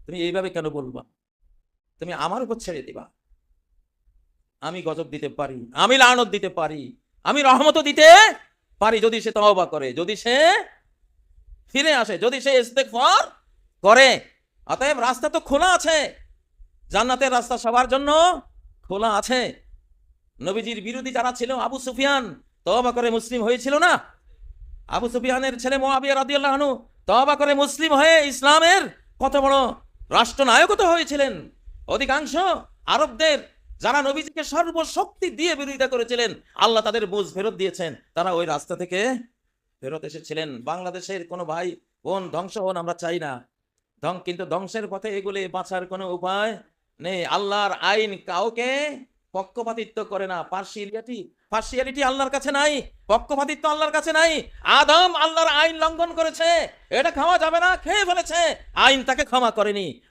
তুমি এইভাবে কেন বলবা? তুমি আমার উপর ছেড়ে দিবা। আমি গজব দিতে পারি, আমি লানত দিতে পারি, আমি রহমতও দিতে পারি যদি সে তওবা করে, যদি সে ফিরে আসে, যদি সে ইস্তেগফার করে। অতএব রাস্তা তো খোলা আছে, জান্নাতের রাস্তা সবার জন্য খোলা আছে। নবীজির বিরোধী যারা ছিল, আবু সুফিয়ান তওবা করে মুসলিম হয়েছিল না? আবু সুফিয়ানের ছেলে মুআবিয়া রাদিয়াল্লাহু আনহু তওবা করে মুসলিম হয়ে ইসলামের কত বড় রাষ্ট্রনায়কও তো হয়েছিলেন। অধিকাংশ আরবদের যারা নবীজিকে সর্বশক্তি দিয়ে বিরোধিতা করেছিলেন, আল্লাহ তাদের বুঝ ফেরত দিয়েছেন, তারা ওই রাস্তা থেকে ফেরত এসেছিলেন। বাংলাদেশের কোনো ভাই বোন ধ্বংস হন আমরা চাই না, কিন্তু ধ্বংসের পথে এগুলি বাঁচার কোনো উপায় নেই। আল্লাহর আইন কাউকে পক্ষপাতিত্ব করে না। পার্সিয়ালিটি আল্লাহর কাছে নাই, পক্ষপাতিত্ব আল্লাহর কাছে নাই। আদম আল্লাহর আইন লঙ্ঘন করেছে, এটা খাওয়া যাবে না, খেয়ে ফেলেছে, আইন তাকে ক্ষমা করেনি।